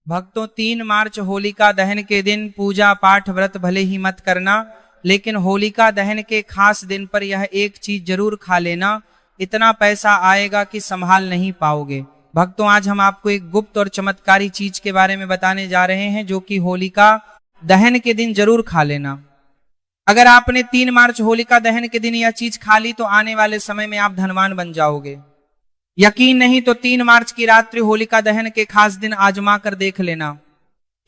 भक्तों 3 मार्च होलिका दहन के दिन पूजा पाठ व्रत भले ही मत करना, लेकिन होलिका दहन के खास दिन पर यह एक चीज जरूर खा लेना। इतना पैसा आएगा कि संभाल नहीं पाओगे। भक्तों आज हम आपको एक गुप्त और चमत्कारी चीज के बारे में बताने जा रहे हैं, जो कि होलिका दहन के दिन जरूर खा लेना। अगर आपने 3 मार्च होलिका दहन के दिन यह चीज खा ली तो आने वाले समय में आप धनवान बन जाओगे। यकीन नहीं तो 3 मार्च की रात्रि होलिका दहन के खास दिन आजमा कर देख लेना।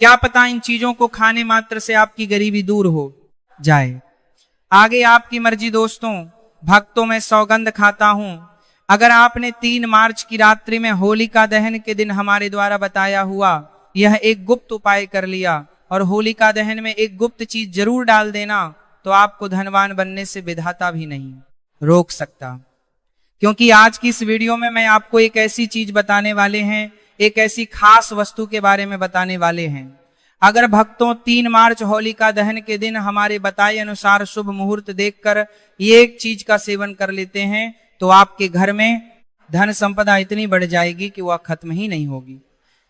क्या पता इन चीजों को खाने मात्र से आपकी गरीबी दूर हो जाए। आगे आपकी मर्जी दोस्तों। भक्तों मैं सौगंध खाता हूं, अगर आपने 3 मार्च की रात्रि में होलिका दहन के दिन हमारे द्वारा बताया हुआ यह एक गुप्त उपाय कर लिया और होलिका दहन में एक गुप्त चीज जरूर डाल देना, तो आपको धनवान बनने से विधाता भी नहीं रोक सकता। क्योंकि आज की इस वीडियो में मैं आपको एक ऐसी चीज बताने वाले हैं, एक ऐसी खास वस्तु के बारे में बताने वाले हैं। अगर भक्तों 3 मार्च होलिका दहन के दिन हमारे बताए अनुसार शुभ मुहूर्त देखकर ये एक चीज का सेवन कर लेते हैं तो आपके घर में धन संपदा इतनी बढ़ जाएगी कि वह खत्म ही नहीं होगी।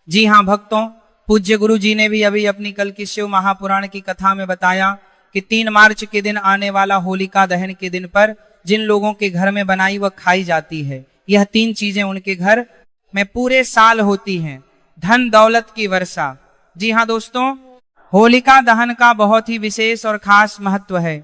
जी हाँ भक्तों, पूज्य गुरु जी ने भी अभी अपनी कल की शिव महापुराण की कथा में बताया कि 3 मार्च के दिन आने वाला होलिका दहन के दिन पर जिन लोगों के घर में बनाई वह खाई जाती है, यह 3 चीजें उनके घर में पूरे साल होती हैं। धन दौलत की वर्षा। जी हाँ दोस्तों, होलिका दहन का बहुत ही विशेष और खास महत्व है।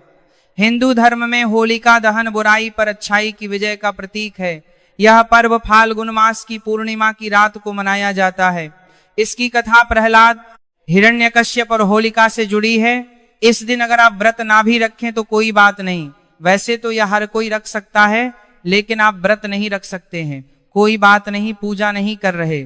हिंदू धर्म में होलिका दहन बुराई पर अच्छाई की विजय का प्रतीक है। यह पर्व फाल्गुन मास की पूर्णिमा की रात को मनाया जाता है। इसकी कथा प्रहलाद, हिरण्यकश्यप और होलिका से जुड़ी है। इस दिन अगर आप व्रत ना भी रखें तो कोई बात नहीं, वैसे तो यह हर कोई रख सकता है, लेकिन आप व्रत नहीं रख सकते हैं, कोई बात नहीं, पूजा नहीं कर रहे,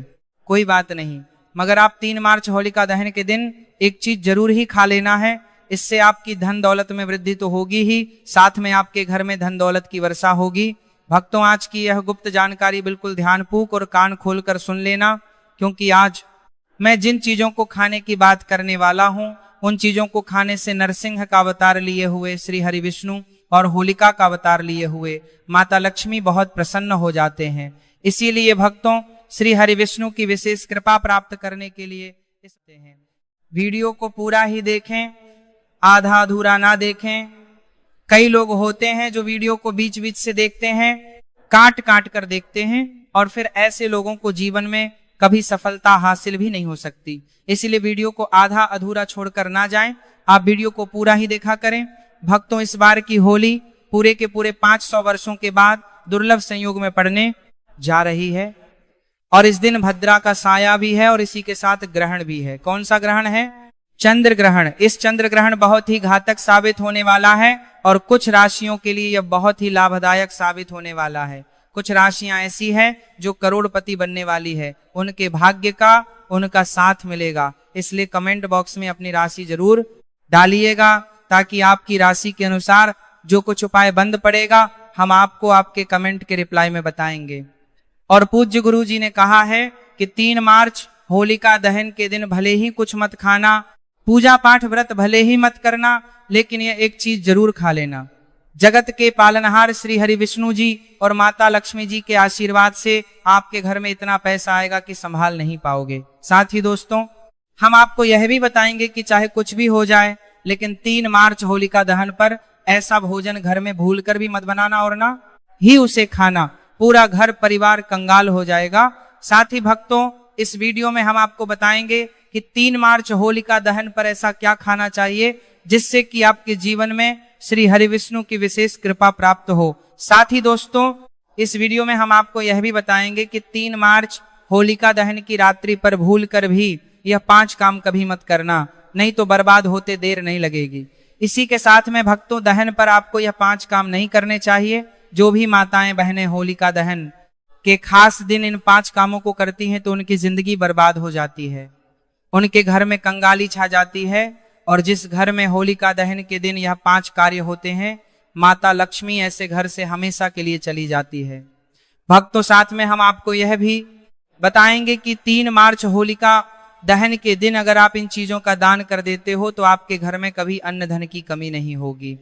कोई बात नहीं, मगर आप 3 मार्च होलिका दहन के दिन एक चीज जरूर ही खा लेना है। इससे आपकी धन दौलत में वृद्धि तो होगी ही, साथ में आपके घर में धन दौलत की वर्षा होगी। भक्तों आज की यह गुप्त जानकारी बिल्कुल ध्यानपूर्वक और कान खोलकर सुन लेना, क्योंकि आज मैं जिन चीजों को खाने की बात करने वाला हूं उन चीजों को खाने से नरसिंह का अवतार लिए हुए श्री हरि विष्णु और होलिका का अवतार लिए हुए माता लक्ष्मी बहुत प्रसन्न हो जाते हैं। इसीलिए भक्तों श्री हरि विष्णु की विशेष कृपा प्राप्त करने के लिए वीडियो को पूरा ही देखें, आधा अधूरा ना देखें। कई लोग होते हैं जो वीडियो को बीच बीच से देखते हैं, काट काट कर देखते हैं, और फिर ऐसे लोगों को जीवन में कभी सफलता हासिल भी नहीं हो सकती। इसलिए वीडियो को आधा अधूरा छोड़कर ना जाएं, आप वीडियो को पूरा ही देखा करें। भक्तों इस बार की होली पूरे के पूरे 500 वर्षों के बाद दुर्लभ संयोग में पड़ने जा रही है, और इस दिन भद्रा का साया भी है और इसी के साथ ग्रहण भी है। कौन सा ग्रहण है? चंद्र ग्रहण। इस चंद्र ग्रहण बहुत ही घातक साबित होने वाला है और कुछ राशियों के लिए यह बहुत ही लाभदायक साबित होने वाला है। कुछ राशियां ऐसी हैं जो करोड़पति बनने वाली है, उनके भाग्य का उनका साथ मिलेगा। इसलिए कमेंट बॉक्स में अपनी राशि जरूर डालिएगा, ताकि आपकी राशि के अनुसार जो कुछ उपाय बंद पड़ेगा हम आपको आपके कमेंट के रिप्लाई में बताएंगे। और पूज्य गुरु जी ने कहा है कि 3 मार्च होलिका दहन के दिन भले ही कुछ मत खाना, पूजा पाठ व्रत भले ही मत करना, लेकिन यह एक चीज जरूर खा लेना। जगत के पालनहार श्री हरि विष्णु जी और माता लक्ष्मी जी के आशीर्वाद से आपके घर में इतना पैसा आएगा कि संभाल नहीं पाओगे। साथ ही दोस्तों हम आपको यह भी बताएंगे कि चाहे कुछ भी हो जाए, लेकिन 3 मार्च होलिका दहन पर ऐसा भोजन घर में भूलकर भी मत बनाना और ना ही उसे खाना, पूरा घर परिवार कंगाल हो जाएगा। साथ ही भक्तों इस वीडियो में हम आपको बताएंगे कि 3 मार्च होलिका दहन पर ऐसा क्या खाना चाहिए जिससे कि आपके जीवन में श्री हरि विष्णु की विशेष कृपा प्राप्त हो। साथ ही दोस्तों इस वीडियो में हम आपको यह भी बताएंगे कि 3 मार्च होलिका दहन की रात्रि पर भूल कर भी यह 5 काम कभी मत करना, नहीं तो बर्बाद होते देर नहीं लगेगी। इसी के साथ में भक्तों दहन पर आपको यह 5 काम नहीं करने चाहिए। जो भी माताएं बहनें होलिका दहन के खास दिन इन 5 कामों को करती हैं तो उनकी जिंदगी बर्बाद हो जाती है, उनके घर में कंगाली छा जाती है। और जिस घर में होलिका दहन के दिन यह 5 कार्य होते हैं, माता लक्ष्मी ऐसे घर से हमेशा के लिए चली जाती है। भक्तों साथ में हम आपको यह भी बताएंगे कि 3 मार्च होलिका दहन के दिन अगर आप इन चीजों का दान कर देते हो तो आपके घर में कभी अन्न धन की कमी नहीं होगी,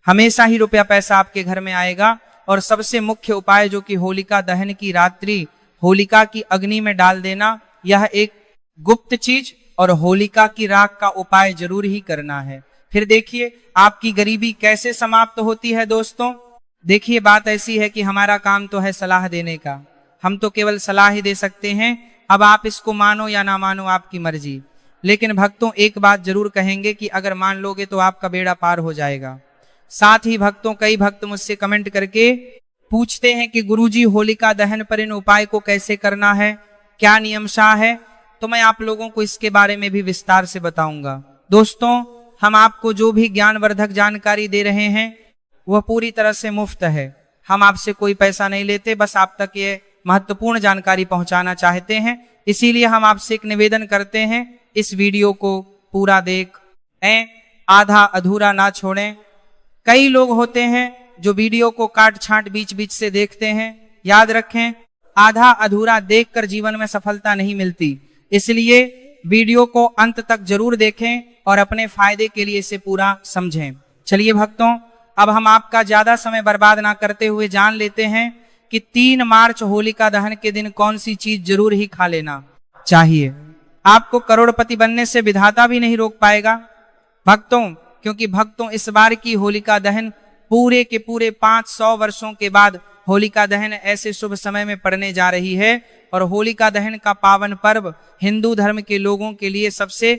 हमेशा ही रुपया पैसा आपके घर में आएगा। और सबसे मुख्य उपाय जो कि होलिका दहन की रात्रि होलिका की अग्नि में डाल देना, यह एक गुप्त चीज और होलिका की राख का उपाय जरूर ही करना है। फिर देखिए आपकी गरीबी कैसे समाप्त होती है। दोस्तों देखिए बात ऐसी है कि हमारा काम तो है सलाह देने का, हम तो केवल सलाह ही दे सकते हैं। अब आप इसको मानो या ना मानो आपकी मर्जी, लेकिन भक्तों एक बात जरूर कहेंगे कि अगर मान लोगे तो आपका बेड़ा पार हो जाएगा। साथ ही भक्तों कई भक्त मुझसे कमेंट करके पूछते हैं कि गुरुजी होलिका दहन पर इन उपाय को कैसे करना है, क्या नियम शाह है, तो मैं आप लोगों को इसके बारे में भी विस्तार से बताऊंगा। दोस्तों हम आपको जो भी ज्ञानवर्धक जानकारी दे रहे हैं वह पूरी तरह से मुफ्त है। हम आपसे कोई पैसा नहीं लेते, बस आप तक ये महत्वपूर्ण जानकारी पहुंचाना चाहते हैं। इसीलिए हम आपसे एक निवेदन करते हैं, इस वीडियो को पूरा देखें, आधा अधूरा ना छोड़ें। कई लोग होते हैं जो वीडियो को काट छांट बीच बीच से देखते हैं। याद रखें आधा अधूरा देखकर जीवन में सफलता नहीं मिलती, इसलिए वीडियो को अंत तक जरूर देखें और अपने फायदे के लिए इसे पूरा समझें। चलिए भक्तों अब हम आपका ज्यादा समय बर्बाद ना करते हुए जान लेते हैं कि 3 मार्च होलिका दहन के दिन कौन सी चीज जरूर ही खा लेना चाहिए। आपको करोड़पति बनने से विधाता भी नहीं रोक पाएगा भक्तों, क्योंकि भक्तों इस बार की होलिका दहन पूरे के पूरे 500 वर्षों के बाद होलिका दहन ऐसे शुभ समय में पड़ने जा रही है। और होलिका दहन का पावन पर्व हिंदू धर्म के लोगों के लिए सबसे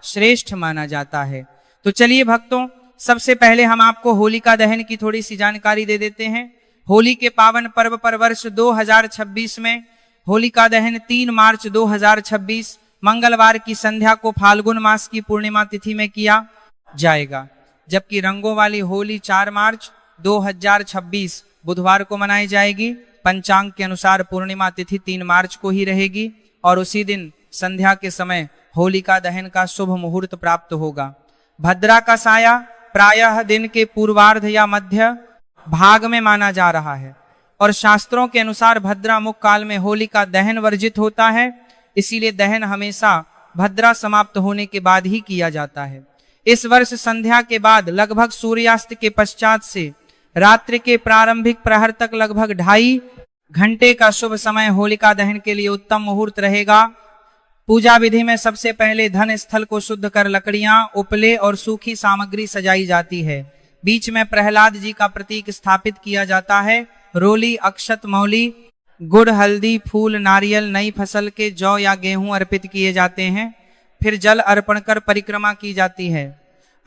श्रेष्ठ माना जाता है। तो चलिए भक्तों सबसे पहले हम आपको होलिका दहन की थोड़ी सी जानकारी दे देते हैं। होली के पावन पर्व पर वर्ष 2026 में होलिका दहन 3 मार्च 2026 मंगलवार की संध्या को फाल्गुन मास की पूर्णिमा तिथि में किया जाएगा, जबकि रंगों वाली होली 4 मार्च 2026 बुधवार को मनाई जाएगी। पंचांग के अनुसार पूर्णिमा तिथि 3 मार्च को ही रहेगी और उसी दिन संध्या के समय होलिका दहन का शुभ मुहूर्त प्राप्त होगा। भद्रा का साया प्रायः दिन के पूर्वार्ध या मध्य भाग में माना जा रहा है और शास्त्रों के अनुसार भद्रा मुख काल में होलिका दहन वर्जित होता है, इसीलिए दहन हमेशा भद्रा समाप्त होने के बाद ही किया जाता है। इस वर्ष संध्या के बाद लगभग सूर्यास्त के पश्चात से रात्रि के प्रारंभिक प्रहर तक लगभग 2.5 घंटे का शुभ समय होलिका दहन के लिए उत्तम मुहूर्त रहेगा। पूजा विधि में सबसे पहले धन स्थल को शुद्ध कर लकड़ियां, उपले और सूखी सामग्री सजाई जाती है। बीच में प्रहलाद जी का प्रतीक स्थापित किया जाता है। रोली, अक्षत, मौली, गुड़, हल्दी, फूल, नारियल, नई फसल के जौ या गेहूं अर्पित किए जाते हैं। फिर जल अर्पण कर परिक्रमा की जाती है।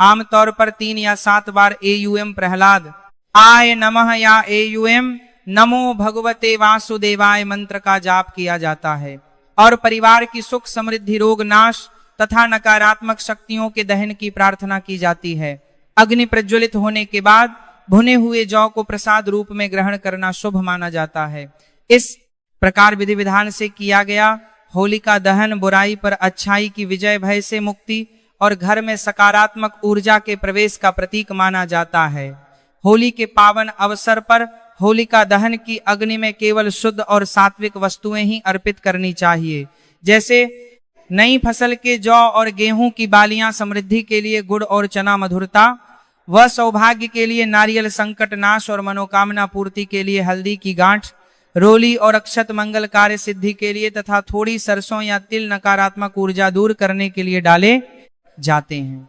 आमतौर पर 3 या 7 बार एयूएम प्रहलाद आय नमः या एयूएम नमो भगवते वासुदेवाय मंत्र का जाप किया जाता है और परिवार की सुख समृद्धि, रोग नाश तथा नकारात्मक शक्तियों के दहन की प्रार्थना की जाती है। अग्नि प्रज्वलित होने के बाद भुने हुए जौ को प्रसाद रूप में ग्रहण करना शुभ माना जाता है। इस प्रकार विधि विधान से किया गया होलिका दहन बुराई पर अच्छाई की विजय, भय से मुक्ति और घर में सकारात्मक ऊर्जा के प्रवेश का प्रतीक माना जाता है। होली के पावन अवसर पर होलिका दहन की अग्नि में केवल शुद्ध और सात्विक वस्तुएं ही अर्पित करनी चाहिए, जैसे नई फसल के जौ और गेहूं की बालियां, समृद्धि के लिए गुड़ और चना, मधुरता व सौभाग्य के लिए नारियल, संकट नाश और मनोकामना पूर्ति के लिए हल्दी की गांठ, रोली और अक्षत मंगल कार्य सिद्धि के लिए तथा थोड़ी सरसों या तिल नकारात्मक ऊर्जा दूर करने के लिए डाले जाते हैं।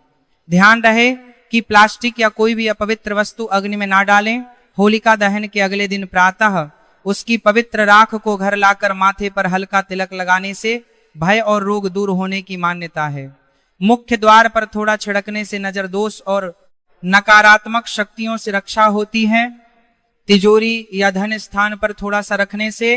ध्यान रहे कि प्लास्टिक या कोई भी अपवित्र वस्तु अग्नि में ना डालें। होलिका दहन के अगले दिन प्रातः उसकी पवित्र राख को घर लाकर माथे पर हल्का तिलक लगाने से भय और रोग दूर होने की मान्यता है। मुख्य द्वार पर थोड़ा छिड़कने से नजर दोष और नकारात्मक शक्तियों से रक्षा होती है। तिजोरी या धन स्थान पर थोड़ा सा रखने से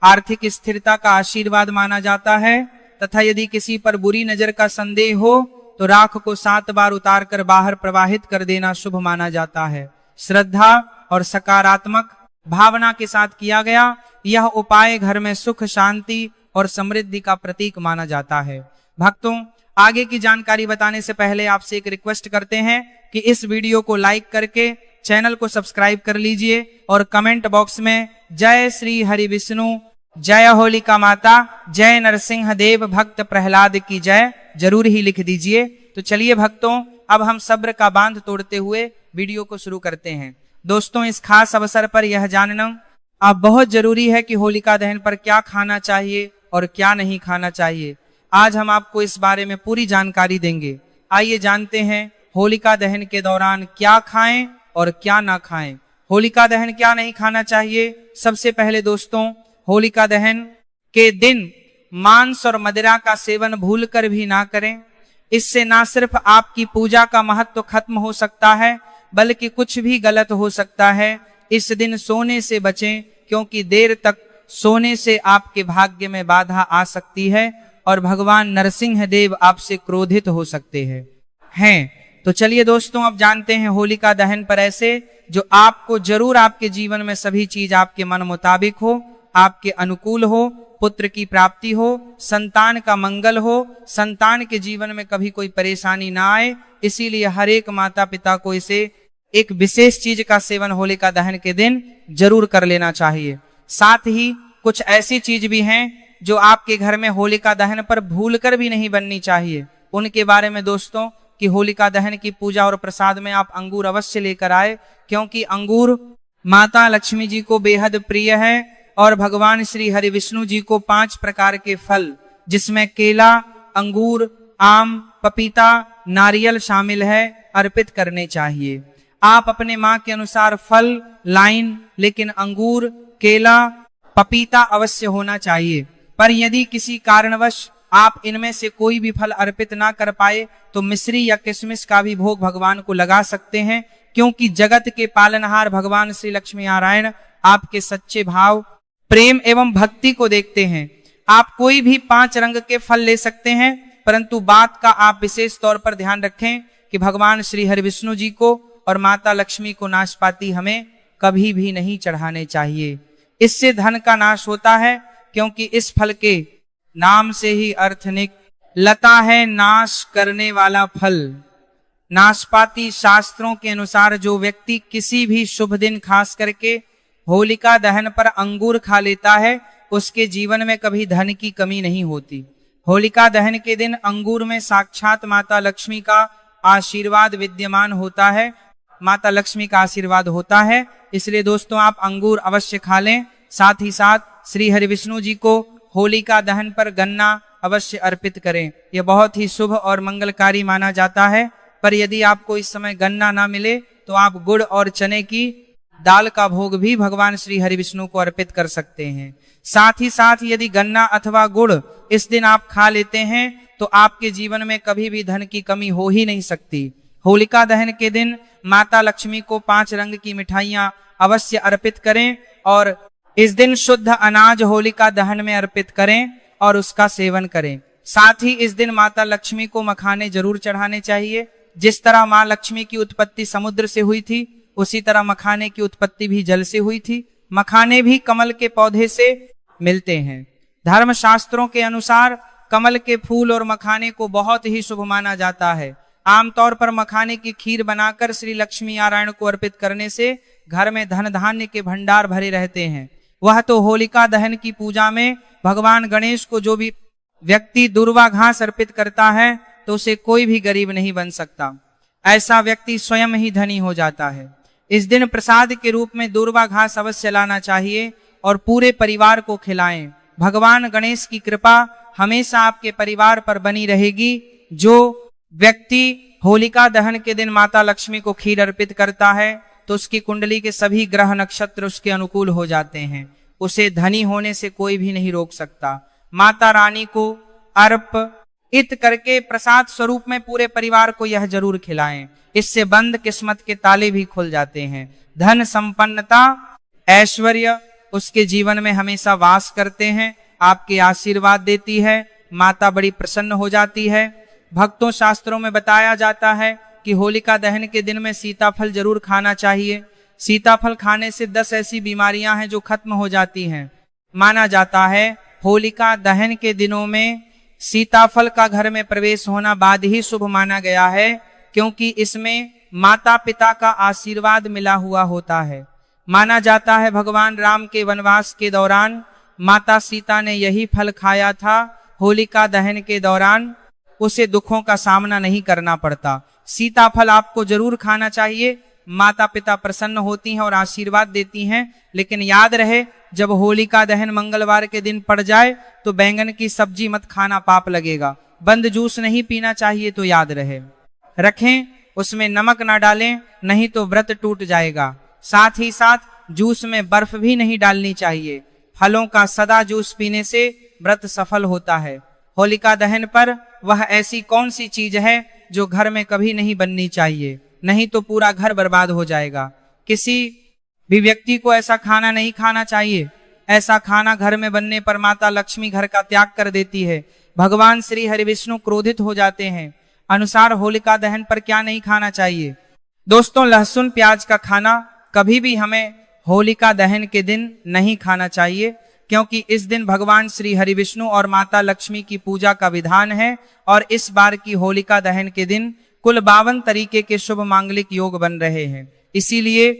आर्थिक स्थिरता का आशीर्वाद माना जाता है तथा यदि किसी पर बुरी नजर का संदेह हो तो राख को 7 बार उतार कर बाहर प्रवाहित कर देना शुभ माना जाता है। श्रद्धा और सकारात्मक भावना के साथ किया गया यह उपाय घर में सुख, शांति और समृद्धि का प्रतीक माना जाता है। भक्तों आगे की जानकारी बताने से पहले आपसे एक रिक्वेस्ट करते हैं कि इस वीडियो को लाइक करके चैनल को सब्सक्राइब कर लीजिए और कमेंट बॉक्स में जय श्री हरि विष्णु, जय होलिका माता, जय नरसिंह देव, भक्त प्रहलाद की जय जरूर ही लिख दीजिए। तो चलिए भक्तों अब हम सब्र का बांध तोड़ते हुए वीडियो को शुरू करते हैं। दोस्तों इस खास अवसर पर यह जानना अब बहुत जरूरी है कि होलिका दहन पर क्या खाना चाहिए और क्या नहीं खाना चाहिए। आज हम आपको इस बारे में पूरी जानकारी देंगे। आइए जानते हैं होलिका दहन के दौरान क्या खाएं और क्या ना खाएं। होलिका दहन क्या नहीं खाना चाहिए। सबसे पहले दोस्तों, होलिका दहन के दिन मांस और मदिरा का सेवन भूलकर भी ना करें। इससे ना सिर्फ आपकी पूजा का महत्व खत्म हो सकता है, बल्कि कुछ भी गलत हो सकता है। इस दिन सोने से बचें, क्योंकि देर तक सोने से आपके भाग्य में बाधा आ सकती है और भगवान नरसिंह देव आपसे क्रोधित हो सकते हैं। तो चलिए दोस्तों, अब जानते हैं होलिका दहन पर ऐसे जो आपको जरूर आपके जीवन में सभी चीज आपके मन मुताबिक हो, आपके अनुकूल हो, पुत्र की प्राप्ति हो, संतान का मंगल हो, संतान के जीवन में कभी कोई परेशानी ना आए। इसीलिए हर एक माता पिता को इसे एक विशेष चीज का सेवन होलिका दहन के दिन जरूर कर लेना चाहिए। साथ ही कुछ ऐसी चीज भी हैं जो आपके घर में होलिका दहन पर भूलकर भी नहीं बननी चाहिए। उनके बारे में दोस्तों, कि होलिका दहन की पूजा और प्रसाद में आप अंगूर अवश्य लेकर आए, क्योंकि अंगूर माता लक्ष्मी जी को बेहद प्रिय है और भगवान श्री हरि विष्णु जी को 5 प्रकार के फल, जिसमें केला, अंगूर, आम, पपीता, नारियल शामिल है, अर्पित करने चाहिए। आप अपने माँ के अनुसार फल लाइन, लेकिन अंगूर, केला, पपीता अवश्य होना चाहिए। पर यदि किसी कारणवश आप इनमें से कोई भी फल अर्पित ना कर पाए तो मिश्री या किशमिश का भी भोग भगवान को लगा सकते हैं, क्योंकि जगत के पालनहार भगवान श्री लक्ष्मी नारायण आपके सच्चे भाव, प्रेम एवं भक्ति को देखते हैं। आप कोई भी 5 रंग के फल ले सकते हैं, परंतु बात का आप विशेष तौर पर ध्यान रखें कि भगवान श्री हरि विष्णु जी को और माता लक्ष्मी को नाशपाती हमें कभी भी नहीं चढ़ाने चाहिए। इससे धन का नाश होता है, क्योंकि इस फल के नाम से ही अर्थ निकलता है नाश करने वाला फल। नाशपाती शास्त्रों के अनुसार जो व्यक्ति किसी भी शुभ दिन खास करके होलिका दहन पर अंगूर खा लेता है, उसके जीवन में कभी धन की कमी नहीं होती। होलिका दहन के दिन अंगूर में साक्षात माता लक्ष्मी का आशीर्वाद विद्यमान होता है, माता लक्ष्मी का आशीर्वाद होता है। इसलिए दोस्तों, आप अंगूर अवश्य खा लें। साथ ही साथ श्री हरि विष्णु जी को होलिका दहन पर गन्ना अवश्य अर्पित करें। यह बहुत ही शुभ और मंगलकारी माना जाता है। पर यदि आपको इस समय गन्ना ना मिले तो आप गुड़ और चने की दाल का भोग भी भगवान श्री हरि विष्णु को अर्पित कर सकते हैं। साथ ही साथ यदि गन्ना अथवा गुड़ इस दिन आप खा लेते हैं तो आपके जीवन में कभी भी धन की कमी हो ही नहीं सकती। होलिका दहन के दिन माता लक्ष्मी को 5 रंग की मिठाइयां अवश्य अर्पित करें और इस दिन शुद्ध अनाज होलिका दहन में अर्पित करें और उसका सेवन करें। साथ ही इस दिन माता लक्ष्मी को मखाने जरूर चढ़ाने चाहिए। जिस तरह माँ लक्ष्मी की उत्पत्ति समुद्र से हुई थी, उसी तरह मखाने की उत्पत्ति भी जल से हुई थी। मखाने भी कमल के पौधे से मिलते हैं। धर्म शास्त्रों के अनुसार कमल के फूल और मखाने को बहुत ही शुभ माना जाता है। आमतौर पर मखाने की खीर बनाकर श्री लक्ष्मी नारायण को अर्पित करने से घर में धन धान्य के भंडार भरे रहते हैं। वह तो होलिका दहन की पूजा में भगवान गणेश को जो भी व्यक्ति दूर्वा घास अर्पित करता है तो उसे कोई भी गरीब नहीं बन सकता। ऐसा व्यक्ति स्वयं ही धनी हो जाता है। इस दिन प्रसाद के रूप में दूर्वा घास अवश्य लाना चाहिए और पूरे परिवार को खिलाएं। भगवान गणेश की कृपा हमेशा आपके परिवार पर बनी रहेगी। जो व्यक्ति होलिका दहन के दिन माता लक्ष्मी को खीर अर्पित करता है तो उसकी कुंडली के सभी ग्रह नक्षत्र उसके अनुकूल हो जाते हैं। उसे धनी होने से कोई भी नहीं रोक सकता। माता रानी को अर्पित करके प्रसाद स्वरूप में पूरे परिवार को यह जरूर खिलाएं। इससे बंद किस्मत के ताले भी खुल जाते हैं। धन संपन्नता, ऐश्वर्य उसके जीवन में हमेशा वास करते हैं। आपके आशीर्वाद देती है। माता बड़ी प्रसन्न हो जाती है। भक्तों, शास्त्रों में बताया जाता है कि होलिका दहन के दिन में सीताफल जरूर खाना चाहिए। सीताफल खाने से 10 ऐसी बीमारियां हैं जो खत्म हो जाती हैं। माना जाता है होलिका दहन के दिनों में सीताफल का घर में प्रवेश होना बाद ही शुभ माना गया है, क्योंकि इसमें माता पिता का आशीर्वाद मिला हुआ होता है। माना जाता है भगवान राम के वनवास के दौरान माता सीता ने यही फल खाया था। होलिका दहन के दौरान उसे दुखों का सामना नहीं करना पड़ता। सीताफल आपको जरूर खाना चाहिए, माता पिता प्रसन्न होती हैं और आशीर्वाद देती हैं। लेकिन याद रहे, जब होलिका दहन मंगलवार के दिन पड़ जाए तो बैंगन की सब्जी मत खाना, पाप लगेगा। बंद जूस नहीं पीना चाहिए, तो याद रहे रखें, उसमें नमक ना डालें, नहीं तो व्रत टूट जाएगा। साथ ही साथ जूस में बर्फ भी नहीं डालनी चाहिए। फलों का सदा जूस पीने से व्रत सफल होता है। होलिका दहन पर वह ऐसी कौन सी चीज है जो घर में कभी नहीं बननी चाहिए, नहीं तो पूरा घर बर्बाद हो जाएगा। किसी भी व्यक्ति को ऐसा खाना नहीं खाना चाहिए। ऐसा खाना घर में बनने पर माता लक्ष्मी घर का त्याग कर देती है। भगवान श्री हरि विष्णु क्रोधित हो जाते हैं। अनुसार होलिका दहन पर क्या नहीं खाना चाहिए? दोस्तों, लहसुन प्याज का खाना कभी भी हमें होलिका दहन के दिन नहीं खाना चाहिए, क्योंकि इस दिन भगवान श्री हरि विष्णु और माता लक्ष्मी की पूजा का विधान है। और इस बार की होलिका दहन के दिन कुल 52 तरीके के शुभ मांगलिक योग बन रहे हैं। इसीलिए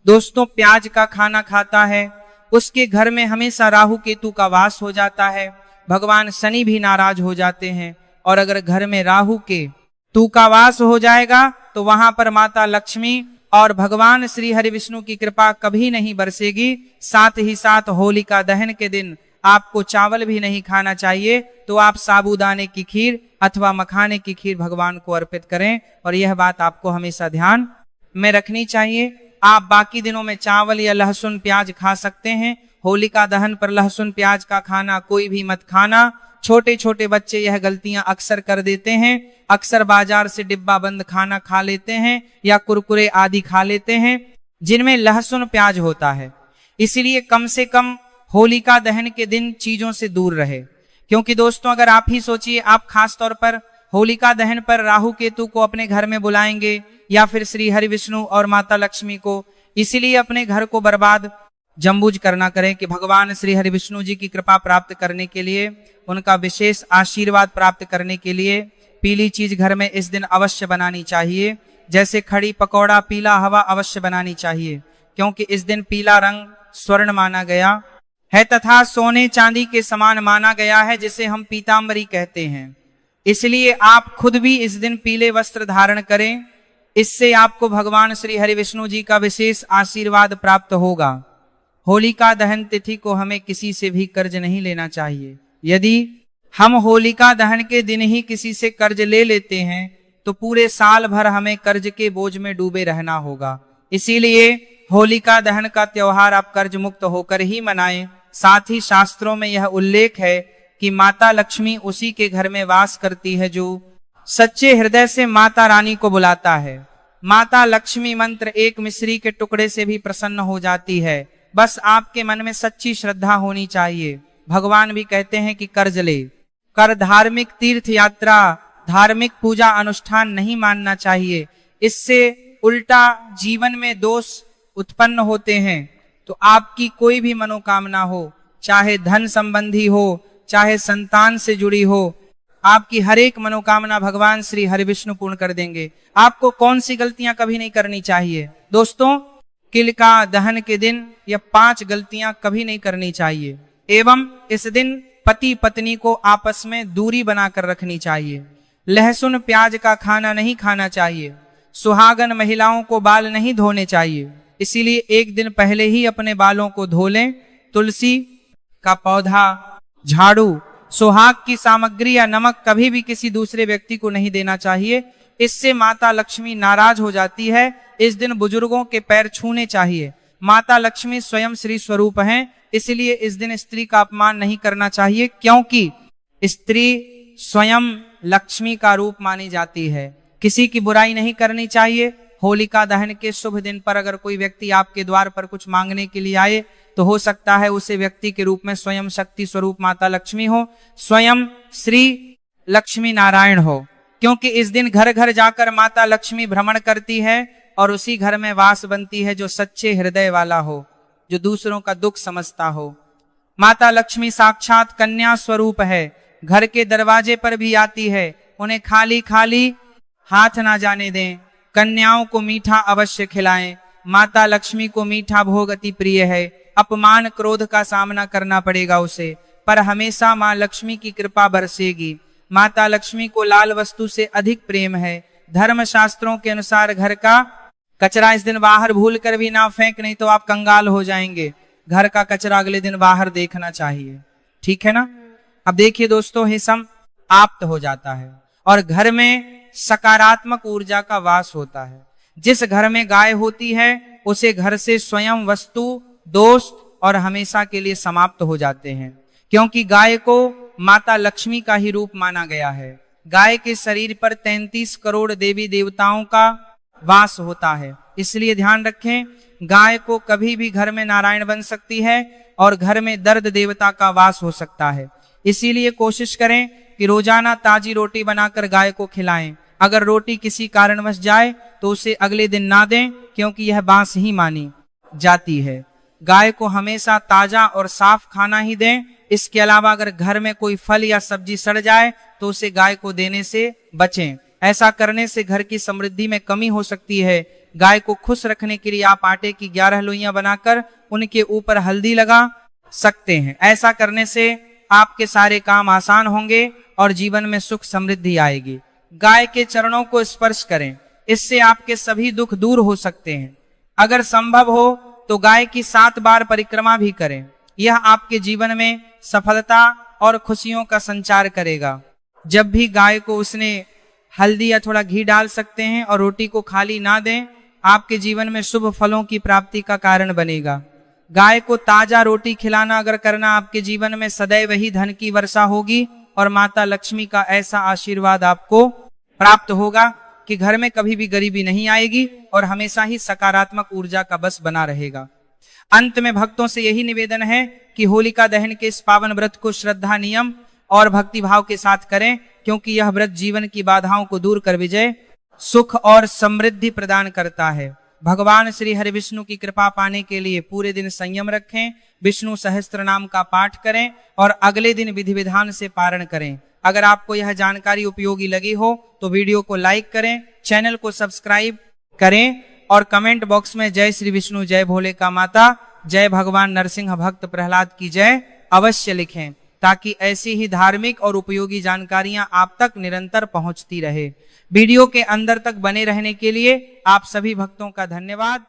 दोस्तों, प्याज का खाना खाता है उसके घर में हमेशा राहु केतु का वास हो जाता है, भगवान शनि भी नाराज हो जाते हैं। और अगर घर में राहु केतु का वास हो जाएगा तो वहां पर माता लक्ष्मी और भगवान श्री हरि विष्णु की कृपा कभी नहीं बरसेगी। साथ ही साथ होलिका दहन के दिन आपको चावल भी नहीं खाना चाहिए, तो आप साबूदाने की खीर अथवा मखाने की खीर भगवान को अर्पित करें। और यह बात आपको हमेशा ध्यान में रखनी चाहिए। आप बाकी दिनों में चावल या लहसुन प्याज खा सकते हैं, होलिका दहन पर लहसुन प्याज का खाना कोई भी मत खाना। छोटे छोटे बच्चे यह गलतियां अक्सर कर देते हैं। अक्सर बाजार से डिब्बा बंद खाना खा लेते हैं या कुरकुरे आदि खा लेते हैं जिनमें लहसुन प्याज होता है। इसलिए कम से कम होलिका दहन के दिन चीजों से दूर रहे। क्योंकि दोस्तों, अगर आप ही सोचिए, आप खास तौर पर होलिका दहन पर राहु केतु को अपने घर में बुलाएंगे या फिर श्री हरि विष्णु और माता लक्ष्मी को, इसीलिए अपने घर को बर्बाद जमबूझ करना करें कि भगवान श्री हरि विष्णु जी की कृपा प्राप्त करने के लिए, उनका विशेष आशीर्वाद प्राप्त करने के लिए पीली चीज घर में इस दिन अवश्य बनानी चाहिए। जैसे खड़ी पकौड़ा, पीला हवा अवश्य बनानी चाहिए, क्योंकि इस दिन पीला रंग स्वर्ण माना गया है तथा सोने चांदी के समान माना गया है, जिसे हम पीतांबरी कहते हैं। इसलिए आप खुद भी इस दिन पीले वस्त्र धारण करें, इससे आपको भगवान श्री हरि विष्णु जी का विशेष आशीर्वाद प्राप्त होगा। होलिका दहन तिथि को हमें किसी से भी कर्ज नहीं लेना चाहिए। यदि हम होलिका दहन के दिन ही किसी से कर्ज ले लेते हैं तो पूरे साल भर हमें कर्ज के बोझ में डूबे रहना होगा। इसीलिए होलिका दहन का त्योहार आप कर्ज मुक्त होकर ही मनाएं। साथ ही शास्त्रों में यह उल्लेख है कि माता लक्ष्मी उसी के घर में वास करती है जो सच्चे हृदय से माता रानी को बुलाता है। माता लक्ष्मी मंत्र एक मिश्री के टुकड़े से भी प्रसन्न हो जाती है। बस आपके मन में सच्ची श्रद्धा होनी चाहिए। भगवान भी कहते हैं कि कर्ज ले कर धार्मिक तीर्थ यात्रा, धार्मिक पूजा अनुष्ठान नहीं मानना चाहिए, इससे उल्टा जीवन में दोष उत्पन्न होते हैं। तो आपकी कोई भी मनोकामना हो, चाहे धन संबंधी हो, चाहे संतान से जुड़ी हो, आपकी हर एक मनोकामना भगवान श्री हरि विष्णु पूर्ण कर देंगे। आपको कौन सी गलतियां कभी नहीं करनी चाहिए? दोस्तों, होलिका दहन के दिन यह 5 गलतियां कभी नहीं करनी चाहिए। एवं इस दिन पति पत्नी को आपस में दूरी बनाकर रखनी चाहिए। लहसुन प्याज का खाना नहीं खाना चाहिए। सुहागन महिलाओं को बाल नहीं धोने चाहिए, इसीलिए एक दिन पहले ही अपने बालों को धो लें। तुलसी का पौधा, झाड़ू, सुहाग की सामग्री या नमक कभी भी किसी दूसरे व्यक्ति को नहीं देना चाहिए, इससे माता लक्ष्मी नाराज हो जाती है। इस दिन बुजुर्गों के पैर छूने चाहिए। माता लक्ष्मी स्वयं श्री स्वरूप हैं, इसलिए इस दिन स्त्री का अपमान नहीं करना चाहिए, क्योंकि स्त्री स्वयं लक्ष्मी का रूप मानी जाती है। किसी की बुराई नहीं करनी चाहिए। होलिका दहन के शुभ दिन पर अगर कोई व्यक्ति आपके द्वार पर कुछ मांगने के लिए आए तो हो सकता है उसे व्यक्ति के रूप में स्वयं शक्ति स्वरूप माता लक्ष्मी हो, स्वयं श्री लक्ष्मी नारायण हो, क्योंकि इस दिन घर घर जाकर माता लक्ष्मी भ्रमण करती है और उसी घर में वास बनती है जो सच्चे हृदय वाला हो, जो दूसरों का दुख समझता हो। माता लक्ष्मी साक्षात कन्या स्वरूप है, घर के दरवाजे पर भी आती है। उन्हें खाली खाली हाथ ना जाने दें। कन्याओं को मीठा अवश्य खिलाएं। माता लक्ष्मी को मीठा भोग अति प्रिय है। अपमान क्रोध का सामना करना पड़ेगा उसे, पर हमेशा माँ लक्ष्मी की कृपा बरसेगी। माता लक्ष्मी को लाल वस्तु से अधिक प्रेम है। धर्म शास्त्रों के अनुसार घर का कचरा इस दिन बाहर भूल कर भी ना फेंक, नहीं तो आप कंगाल हो जाएंगे। घर का कचरा अगले दिन बाहर देखना चाहिए, ठीक है ना। अब देखिए दोस्तों, हिसम आप्त हो जाता है और घर में सकारात्मक ऊर्जा का वास होता है। जिस घर में गाय होती है उसे घर से स्वयं, वस्तु, दोस्त और हमेशा के लिए समाप्त हो जाते हैं, क्योंकि गाय को माता लक्ष्मी का ही रूप माना गया है। गाय के शरीर पर 33 करोड़ देवी देवताओं का वास होता है, इसलिए ध्यान रखें, गाय को कभी भी घर में नारायण बन सकती है और घर में दर्द देवता का वास हो सकता है। इसीलिए कोशिश करें कि रोजाना ताजी रोटी बनाकर गाय को खिलाएं। अगर रोटी किसी कारणवश जाए तो उसे अगले दिन ना दें, क्योंकि यह बांस ही मानी जाती है। गाय को हमेशा ताजा और साफ खाना ही दें। इसके अलावा अगर घर में कोई फल या सब्जी सड़ जाए तो उसे गाय को देने से बचें। ऐसा करने से घर की समृद्धि में कमी हो सकती है। गाय को खुश रखने के लिए आप आटे की 11 लोइयां बनाकर उनके ऊपर हल्दी लगा सकते हैं। ऐसा करने से आपके सारे काम आसान होंगे और जीवन में सुख समृद्धि आएगी। गाय के चरणों को स्पर्श करें, इससे आपके सभी दुख दूर हो सकते हैं। अगर संभव हो तो गाय की 7 बार परिक्रमा भी करें। यह आपके जीवन में सफलता और खुशियों का संचार करेगा। जब भी गाय को उसने हल्दी या थोड़ा घी डाल सकते हैं और रोटी को खाली ना दें, आपके जीवन में शुभ फलों की प्राप्ति का कारण बनेगा। गाय को ताजा रोटी खिलाना अगर करना, आपके जीवन में सदैव ही धन की वर्षा होगी और माता लक्ष्मी का ऐसा आशीर्वाद आपको प्राप्त होगा कि घर में कभी भी गरीबी नहीं आएगी और हमेशा ही सकारात्मक ऊर्जा का बस बना रहेगा। अंत में भक्तों से यही निवेदन है कि होलिका दहन के इस पावन व्रत को श्रद्धा, नियम और भक्ति भाव के साथ करें, क्योंकि यह व्रत जीवन की बाधाओं को दूर कर विजय, सुख और समृद्धि प्रदान करता है। भगवान श्री हरि विष्णु की कृपा पाने के लिए पूरे दिन संयम रखें, विष्णु सहस्त्र नाम का पाठ करें और अगले दिन विधि विधान से पारण करें। अगर आपको यह जानकारी उपयोगी लगी हो तो वीडियो को लाइक करें, चैनल को सब्सक्राइब करें और कमेंट बॉक्स में जय श्री विष्णु, जय भोले का माता, जय भगवान नरसिंह भक्त प्रहलाद की जय अवश्य लिखें, ताकि ऐसी ही धार्मिक और उपयोगी जानकारियां आप तक निरंतर पहुंचती रहे। वीडियो के अंदर तक बने रहने के लिए आप सभी भक्तों का धन्यवाद।